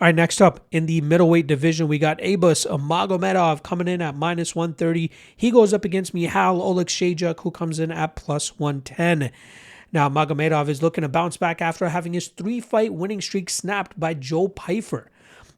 All right, next up in the middleweight division, we got Abus Magomedov coming in at -130. He goes up against Michal Oleksiejczuk, who comes in at +110. Now, Magomedov is looking to bounce back after having his 3-fight winning streak snapped by Joe Pyfer.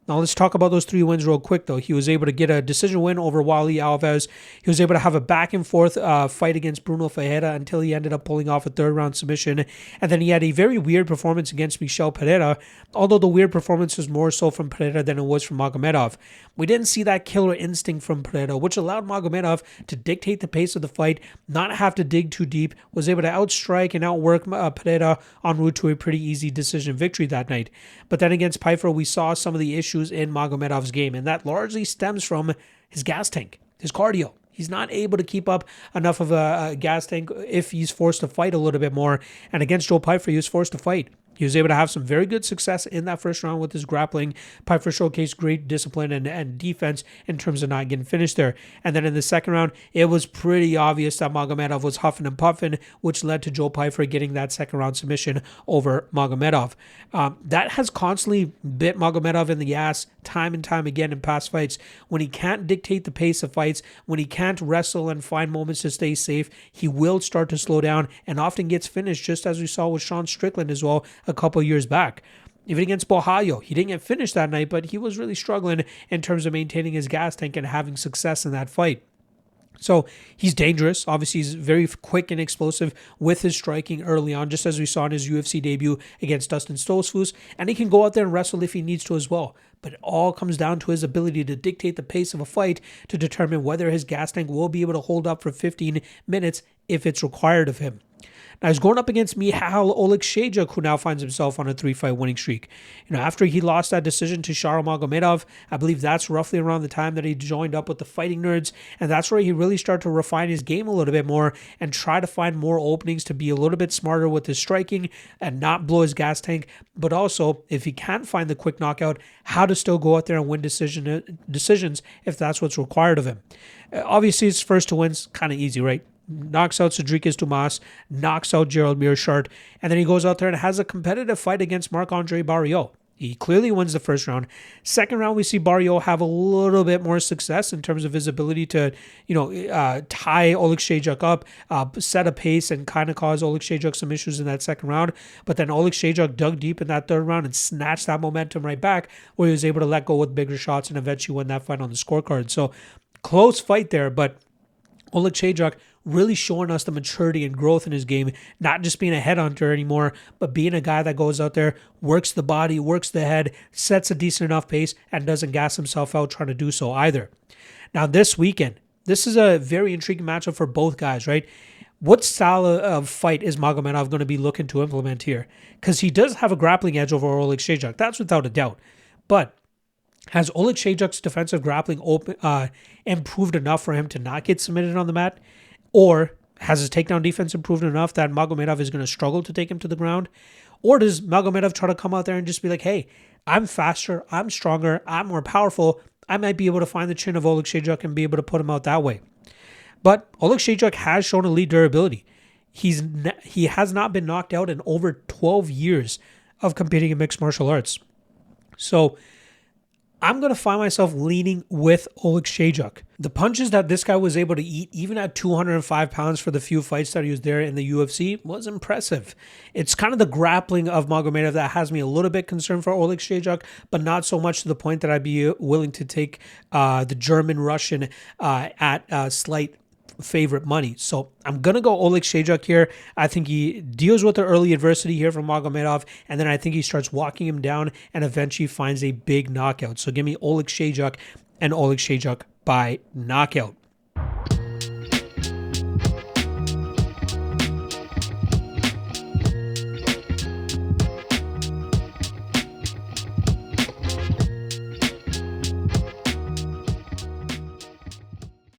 Now, let's talk about those 3 wins real quick, though. He was able to get a decision win over Wally Alves. He was able to have a back-and-forth fight against Bruno Ferreira until he ended up pulling off a third-round submission. And then he had a very weird performance against Michel Pereira, although the weird performance was more so from Pereira than it was from Magomedov. We didn't see that killer instinct from Pereira, which allowed Magomedov to dictate the pace of the fight, not have to dig too deep, was able to outstrike and outwork Pereira en route to a pretty easy decision victory that night. But then against Pyfer, we saw some of the issues in Magomedov's game, and that largely stems from his gas tank, his cardio. He's not able to keep up enough of a gas tank if he's forced to fight a little bit more. And against Joe Pyfer, he was forced to fight. He was able to have some very good success in that first round with his grappling. Pyfer showcased great discipline and defense in terms of not getting finished there. And then in the second round, it was pretty obvious that Magomedov was huffing and puffing, which led to Joe Pyfer getting that second round submission over Magomedov. That has constantly bit Magomedov in the ass time and time again in past fights. When he can't dictate the pace of fights, when he can't wrestle and find moments to stay safe, he will start to slow down and often gets finished, just as we saw with Sean Strickland as well a couple years back. Even against Bohayo, he didn't get finished that night, but he was really struggling in terms of maintaining his gas tank and having success in that fight. So he's dangerous. Obviously, he's very quick and explosive with his striking early on, just as we saw in his UFC debut against Dustin Stoltzfus. And he can go out there and wrestle if he needs to as well. But it all comes down to his ability to dictate the pace of a fight to determine whether his gas tank will be able to hold up for 15 minutes if it's required of him. Now, he's going up against Michal Oleksiejczuk, who now finds himself on a 3-fight winning streak. After he lost that decision to Sharyl Magomedov, I believe that's roughly around the time that he joined up with the Fighting Nerds, and that's where he really started to refine his game a little bit more and try to find more openings to be a little bit smarter with his striking and not blow his gas tank, but also, if he can't find the quick knockout, how to still go out there and win decisions if that's what's required of him. Obviously, his first to win's kind of easy, right? Knocks out Cedric Dumas, knocks out Gerald Meerschaert, and then he goes out there and has a competitive fight against Marc-Andre Barriault. He clearly wins the first round. Second round, we see Barriault have a little bit more success in terms of his ability to, tie Oleksiejczuk up, set a pace, and kind of cause Oleksiejczuk some issues in that second round. But then Oleksiejczuk dug deep in that third round and snatched that momentum right back, where he was able to let go with bigger shots and eventually win that fight on the scorecard. So close fight there, but Oleksiejczuk really showing us the maturity and growth in his game, not just being a headhunter anymore, but being a guy that goes out there, works the body, works the head, sets a decent enough pace, and doesn't gas himself out trying to do so either. Now, this weekend, this is a very intriguing matchup for both guys, right? What style of fight is Magomedov going to be looking to implement here? Because he does have a grappling edge over Oleksiejczuk, that's without a doubt. But has Oleksiejczuk's defensive grappling improved enough for him to not get submitted on the mat? Or has his takedown defense improved enough that Magomedov is going to struggle to take him to the ground? Or does Magomedov try to come out there and just be like, hey, I'm faster, I'm stronger, I'm more powerful, I might be able to find the chin of Oleksiejczuk and be able to put him out that way? But Oleksiejczuk has shown elite durability. He has not been knocked out in over 12 years of competing in mixed martial arts. So I'm going to find myself leaning with Oleksiejczuk. The punches that this guy was able to eat, even at 205 pounds for the few fights that he was there in the UFC, was impressive. It's kind of the grappling of Magomedov that has me a little bit concerned for Oleksiejczuk, but not so much to the point that I'd be willing to take the German-Russian at slight favorite money. So I'm going to go Oleksiejczuk here. I think he deals with the early adversity here from Magomedov, and then I think he starts walking him down and eventually finds a big knockout. So give me Oleksiejczuk and Oleksiejczuk by knockout.